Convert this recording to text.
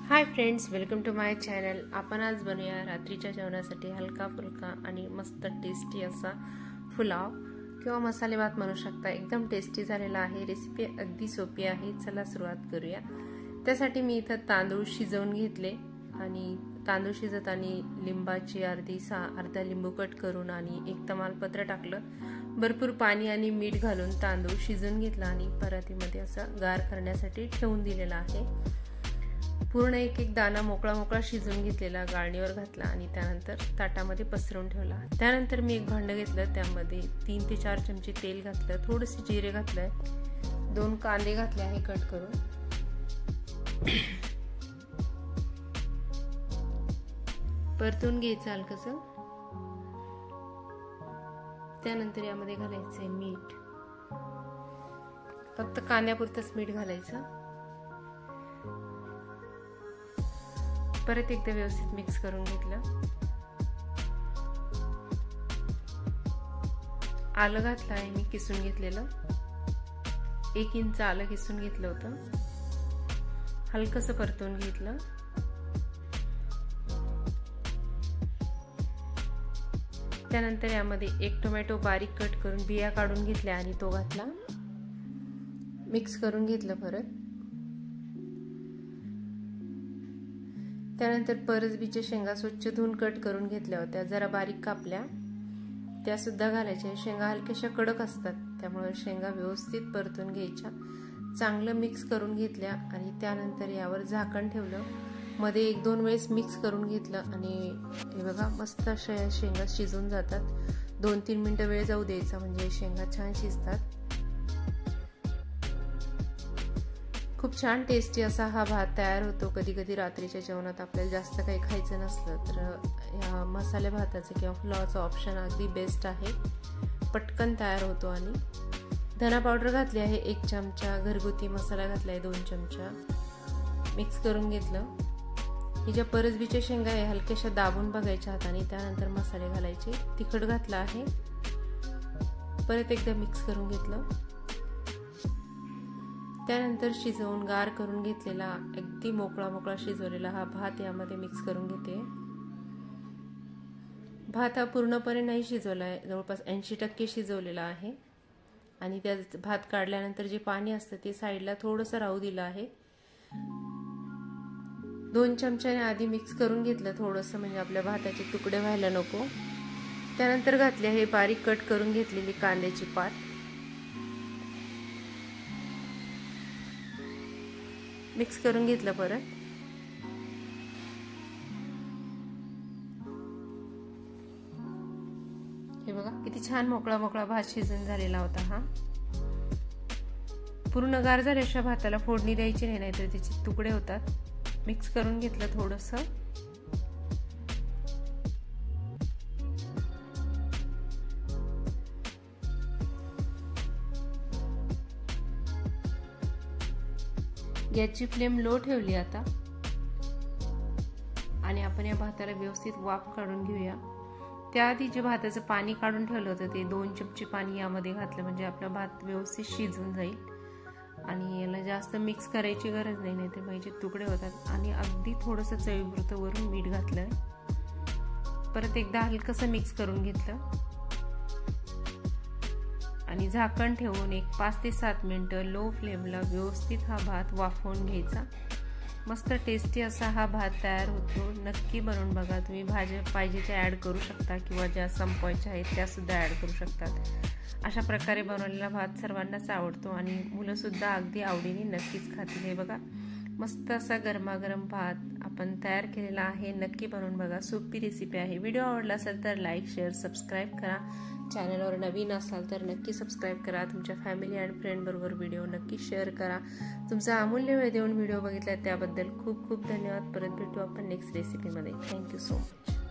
High friends, welcome to my channel. आपण आज बनवूया रात्रीच्या जेवणासाठी हलका फुलका आणि मस्त टेस्टी असा पुलाव किंवा मसाले भात म्हणू शकता। एकदम टेस्टी झालेला आहे। रेसिपी अगदी सोपी आहे। चला सुरुवात करूया। त्यासाठी मी इथं तांदूळ शिजवून घेतले आणि तांदूळ शिजताना लिंबाची अर्धा लिंबू कट करून आणि एक तमालपत्र टाकलं। भरपूर पाणी आणि मीठ घालून तांदूळ शिजवून घेतला आणि परातीमध्ये असं गार करण्यासाठी ठेवून दिलेला आहे। पूर्ण एक दाणा मोकळा शिजवून घेतलेला गाळणीवर घातला आणि त्यानंतर ताटामध्ये पसरवून ठेवला। त्यानंतर मी एक भांड घेतलं, त्यामध्ये 3 ते 4 चमचे तेल घातलं, थोडेसे जिरे घातले, 2 कांदे घातले आहे कट करून। परतून घ्यायचं हलकसं। त्यानंतर यामध्ये घालायचं मीठ, फक्त कांद्यापुरतच मीठ घालायचं। परत एकदा व्यवस्थित मिक्स करून घेतलं। आलं घातलं आहे मी किसून घेतलेलं, 1 इंच आलं किसून घेतलं होतं। हलकसं परतून घेतलं। त्यानंतर यामध्ये 1 टोमॅटो बारीक कट करून बिया काढून घेतल्या आणि तो घातला। मिक्स करून घेतलं परत। त्यानंतर परसबीच्या शेंगा स्वच्छ धुवून कट करून घेतल्या होत्या, जरा बारीक कापल्या, त्या सुद्धा घालायच्या। शेंगा हलक्याशा कडक असतात, त्यामुळे शेंगा व्यवस्थित परतून घ्यायच्या। चांगलं मिक्स करून घेतल्या आणि त्यानंतर यावर झाकण ठेवलं। मध्ये 1-2 वेळेस मिक्स करून घेतलं आणि हे बघा मस्त अशा शेंगा शिजून जातात। 2-3 मिनिटं वेळ जाऊ द्यायचा, म्हणजे शेंगा छान शिजतात। खूप छान टेस्टी असा हा भात तयार होतो। कधी कधी रात्रीच्या जेवणात आपल्याला जास्त काही खायचं नसलं तर या मसाले भाताचं किंवा पुलावाचं ऑप्शन अगदी बेस्ट आहे। पटकन तयार होतो। आणि धना पावडर घातली आहे 1 चमचा, घरगुती मसाला घातला आहे 2 चमचा। मिक्स करून घेतलं। ही ज्या परसबीच्या शेंगा आहे हलक्याशा दाबून बघायच्या हाताने, त्यानंतर मसाले घालायचे। तिखट घातला आहे। परत एकदा मिक्स करून घेतलं। त्यानंतर शिजवून गार करून घेतलेला अगदी मोकळा शिजवलेला हा भात यामध्ये मिक्स करून घेते। भात हा पूर्णपणे नाही शिजवला आहे, जवळपास 80% शिजवलेला आहे। आणि त्या भात काढल्यानंतर जे पाणी असतं ते साईडला थोडंसं राहू दिलं आहे। 2 चमच्याने आधी मिक्स करून घेतलं थोडंसं, म्हणजे आपल्या भाताचे तुकडे व्हायला नको। त्यानंतर घातले आहे बारीक कट करून घेतलेली कांद्याची पात। मिक्स करून घेतलं परत। हे बघा किती छान मोकळा भात शिजून झालेला होता हा। पूर्ण गार झाल्याशिवाय भाताला फोडणी द्यायची नाही, नाहीतर त्याचे तुकडे होतात। मिक्स करून घेतलं थोडंसं। गॅसची फ्लेम लो ठेवली आता आणि आपण या भाताला व्यवस्थित वाफ काढून घेऊया। त्याआधी जे भाताचं पाणी काढून ठेवलं होतं ते 2 चमचे पाणी यामध्ये घातलं, म्हणजे आपला भात व्यवस्थित शिजून जाईल। आणि याला जास्त मिक्स करायची गरज नाही, नाहीतर भाजीचे तुकडे होतात। आणि अगदी थोडंसं चवीपुरतं वरून मीठ घातलंय। परत एकदा हलकसं मिक्स करून घेतलं आणि झाकण ठेवून एक 5 ते 7 मिनिटं लो फ्लेमला व्यवस्थित हा भात वाफवून घ्यायचा। मस्त टेस्टी असा हा भात तयार होतो। नक्की बनवून बघा। तुम्ही भाज्या पाहिजे त्या ऍड करू शकता किंवा ज्या संपवायच्या आहेत त्या सुद्धा ऍड करू शकतात। अशा प्रकारे बनवलेला भात सर्वांनाच आवडतो आणि मुलं सुद्धा अगदी आवडीने नक्कीच खातील। हे बघा मस्त असा गरमागरम भात आपण तयार केलेला आहे। नक्की बनवून बघा। सोपी रेसिपी आहे। व्हिडिओ आवडला असेल तर लाईक, शेअर, सबस्क्राईब करा। चॅनलवर नवीन असाल तर नक्की सबस्क्राईब करा। तुमच्या फॅमिली अँड फ्रेंड बरोबर व्हिडिओ नक्की शेअर करा। तुमचा अमूल्य वेळ देऊन व्हिडिओ बघितला त्याबद्दल खूप खूप धन्यवाद। परत भेटू आपण नेक्स्ट रेसिपीमध्ये। Thank you so much.